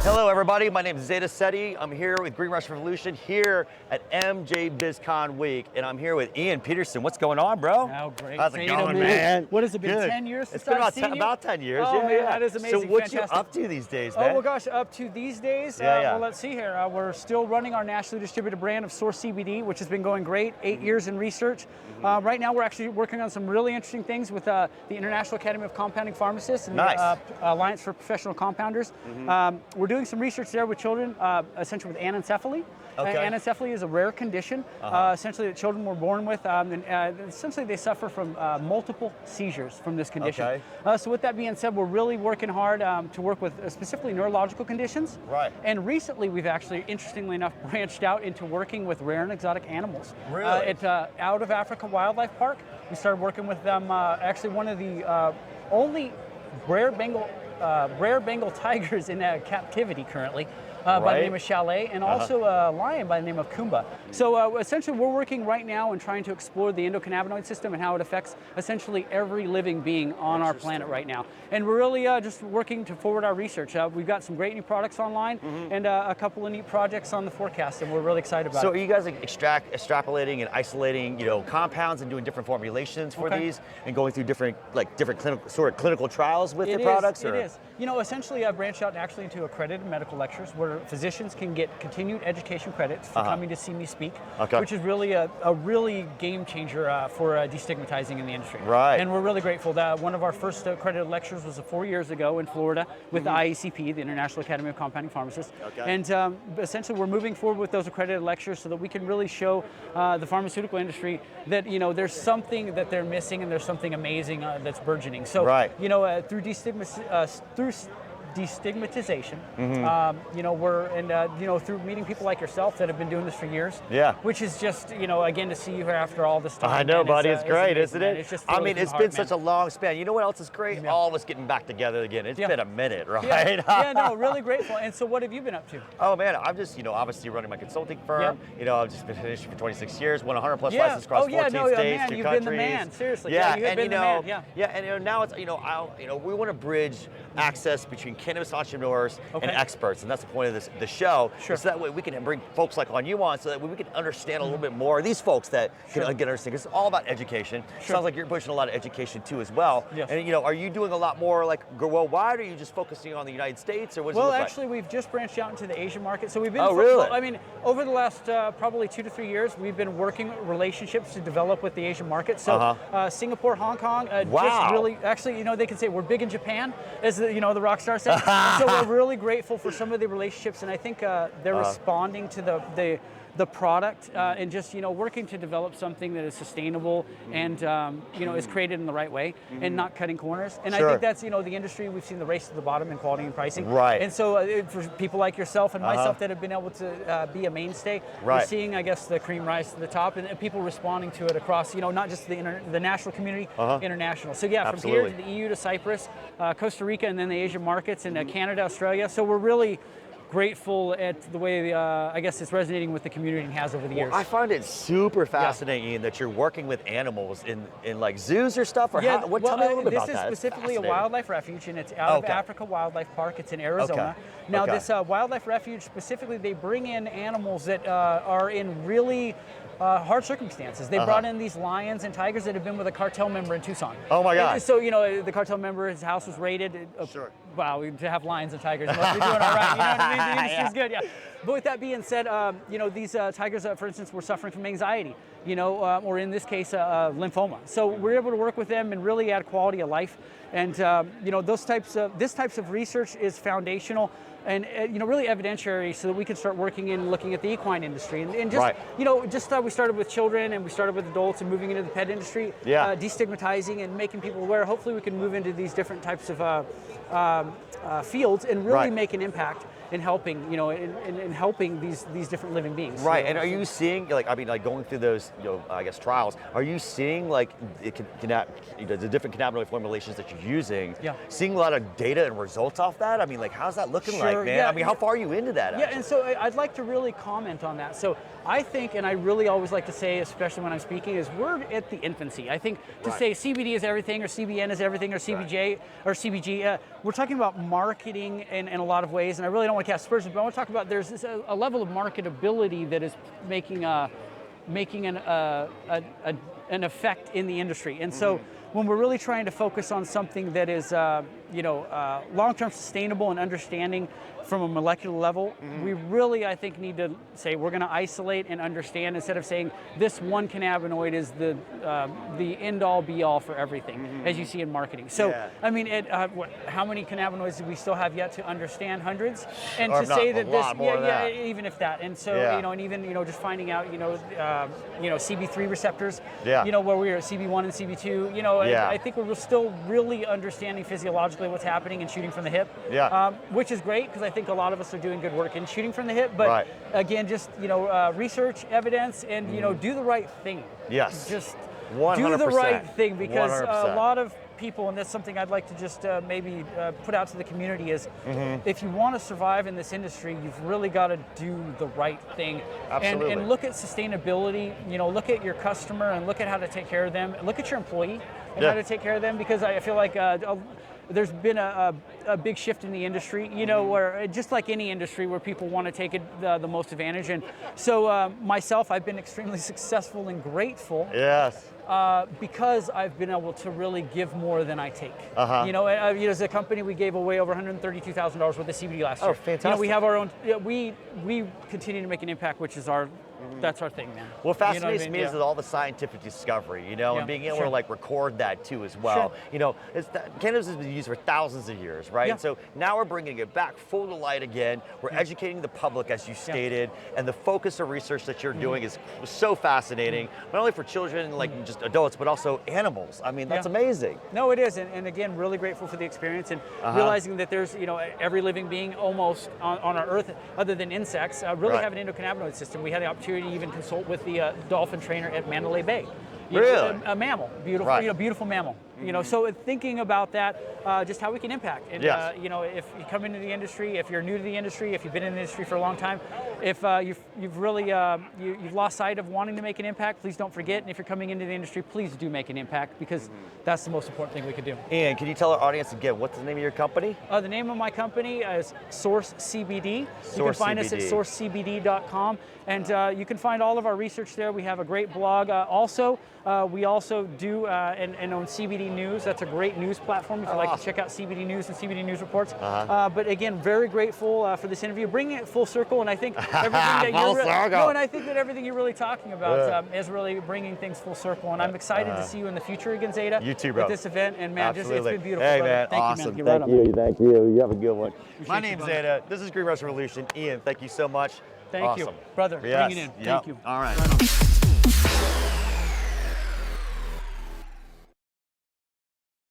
Hello everybody, my name is Zeta Seti. I'm here with Green Rush Revolution here at MJ BizCon Week, and I'm here with Ian Pederson. What's going on, bro? Oh, great. How's it going, man? What has it been, Good. 10 years since It's been I've seen you? about 10 years, Oh, yeah, man, yeah. that is amazing, So what fantastic. you up to these days, man? Oh, well, gosh, up to these days, well, let's see here. We're still running our nationally distributed brand of Source CBD, which has been going great, 8 years in research. Right now, we're actually working on some really interesting things with the International Academy of Compounding Pharmacists and the Alliance for Professional Compounders. We're doing some research there with children, essentially with anencephaly. Okay. Anencephaly is a rare condition, essentially that children were born with, and essentially they suffer from multiple seizures from this condition. Okay. So with that being said, we're really working hard to work with specifically neurological conditions. Right. And recently we've actually, interestingly enough, branched out into working with rare and exotic animals. Really? At Out of Africa Wildlife Park, we started working with them, actually one of the only rare Bengal tigers in captivity currently. By the name of Chalet, and also a lion by the name of Kumba. So essentially we're working right now and trying to explore the endocannabinoid system and how it affects essentially every living being on our planet right now. And we're really just working to forward our research. We've got some great new products online and a couple of neat projects on the forecast, and we're really excited about it. So are you guys like extrapolating and isolating, compounds and doing different formulations for these and going through different clinical trials with the products? It is. Essentially I've branched out actually into accredited medical lectures where physicians can get continued education credits for coming to see me speak, which is really a really game changer for destigmatizing in the industry. Right. And we're really grateful that one of our first accredited lectures was 4 years ago in Florida with the IACP, the International Academy of Compounding Pharmacists. And essentially we're moving forward with those accredited lectures so that we can really show the pharmaceutical industry that there's something that they're missing and there's something amazing that's burgeoning. So through destigmatization, we're through meeting people like yourself that have been doing this for years. Yeah. Which is just again to see you here after all this time. I know, buddy. It's great, isn't it? It's just it's been such a long span. You know what else is great? Yeah. All of us getting back together again. It's been a minute, right? No, really grateful. And so, what have you been up to? Oh man, I'm just obviously running my consulting firm. I've just been in the industry for 26 years, won 100+ licenses across 14 states, man, 2 you've countries. been the man. Seriously. Yeah, you have been the man. And now it's we want to bridge access between cannabis entrepreneurs and experts, and that's the point of the show. Sure. So that way we can bring folks like on you on, so that way we can understand a little bit more of these folks that can understand. Because it's all about education. Sounds like you're pushing a lot of education too as well. Yes. And are you doing a lot more like worldwide, or are you just focusing on the United States, or what does it look actually, we've just branched out into the Asian market. So we've been. Oh, really? I mean, over the last probably 2 to 3 years, we've been working relationships to develop with the Asian market. So Singapore, Hong Kong, just really, actually, they can say we're big in Japan, as the rock star said. So we're really grateful for some of the relationships, and I think they're responding to the product and just working to develop something that is sustainable and is created in the right way and not cutting corners. And I think that's the industry, we've seen the race to the bottom in quality and pricing. Right. And so for people like yourself and myself that have been able to be a mainstay, we're seeing, I guess, the cream rise to the top and people responding to it across not just the national community, international. So from here to the EU to Cyprus, Costa Rica, and then the Asian markets, and Canada, Australia. So we're really grateful at the way I guess it's resonating with the community and has over the years. I find it super fascinating that you're working with animals in like zoos or stuff. Or tell me a little bit about that. This is specifically a wildlife refuge, and it's Out of Africa Wildlife Park. It's in Arizona. Now this wildlife refuge specifically, they bring in animals that are in really hard circumstances. They brought in these lions and tigers that have been with a cartel member in Tucson. Oh my God. And so the cartel member, his house was raided. Sure. Wow, to have lions and tigers must be doing all right. You know what I mean? The industry's good, But with that being said, these tigers, for instance, were suffering from anxiety, or in this case, lymphoma. So we're able to work with them and really add quality of life. And this types of research is foundational and really evidentiary, so that we can start working and looking at the equine industry and just we started with children and we started with adults and moving into the pet industry, destigmatizing and making people aware. Hopefully we can move into these different types of fields and really make an impact in helping, in helping these different living beings. Right, and are you seeing, going through those, I guess, trials, are you seeing, the different cannabinoid formulations that you're using, seeing a lot of data and results off that? I mean, how's that looking like, man? Yeah, how far are you into that, actually? And so I'd like to really comment on that. So I think, and I really always like to say, especially when I'm speaking, is we're at the infancy. I think to say CBD is everything, or CBN is everything, or CBJ, or CBG, we're talking talking about marketing in a lot of ways, and I really don't want to cast aspersions, but I want to talk about there's a level of marketability that is making an effect in the industry. And so when we're really trying to focus on something that is long-term sustainable and understanding from a molecular level, we really, I think, need to say we're going to isolate and understand instead of saying this one cannabinoid is the end-all, be-all for everything, as you see in marketing. So, I mean, how many cannabinoids do we still have yet to understand? Hundreds? And or to say that this, that. even if that. And so, and even, just finding out, CB3 receptors, where we are at CB1 and CB2, I think we're still really understanding physiologically what's happening in shooting from the hip, which is great because I think a lot of us are doing good work in shooting from the hip. But again, just research, evidence, and do the right thing. Yes. Just 100%. do the right thing because 100%. a lot of people, and that's something I'd like to just maybe put out to the community is if you want to survive in this industry, you've really got to do the right thing. Absolutely. And look at sustainability, look at your customer and look at how to take care of them. Look at your employee and how to take care of them, because I feel like there's been a big shift in the industry, where just like any industry where people want to take the most advantage. And so myself, I've been extremely successful and grateful. Yes. Because I've been able to really give more than I take. As a company, we gave away over $132,000 worth of CBD last year. Oh, fantastic. We have our own, we continue to make an impact, which is that's our thing, man. What fascinates me is all the scientific discovery, and being able to record that too as well. Cannabis has been used for thousands of years, right? And so now we're bringing it back full to light again. We're educating the public, as you stated, and the focus of research that you're doing is so fascinating, not only for children, like just adults, but also animals. I mean, that's amazing. No, it is, and again, really grateful for the experience and realizing that there's, every living being almost on our earth, other than insects, really have an endocannabinoid system. We had the opportunity to even consult with the dolphin trainer at Mandalay Bay. Really? A mammal, beautiful, beautiful mammal. So thinking about that, just how we can impact. And if you come into the industry, if you're new to the industry, if you've been in the industry for a long time, if you've really you've lost sight of wanting to make an impact, please don't forget. And if you're coming into the industry, please do make an impact, because that's the most important thing we could do. And can you tell our audience again, what's the name of your company? The name of my company is Source CBD. You can find us at sourcecbd.com, and you can find all of our research there. We have a great blog. We also do and own CBD News. That's a great news platform if you'd like to check out CBD News and CBD News reports. But again, very grateful for this interview, bringing it full circle. And I think everything that everything you're really talking about is really bringing things full circle. And I'm excited to see you in the future again, Zeta. You too, bro. At this event, and man, it's been beautiful. Hey, brother. man, Thank awesome. you, man. Thank you. You have a good one. My Appreciate name's Zeta. This is Green Rush Revolution. Ian, thank you so much. Thank you, brother. Yes. Bring it in. Yep. Thank you. All right.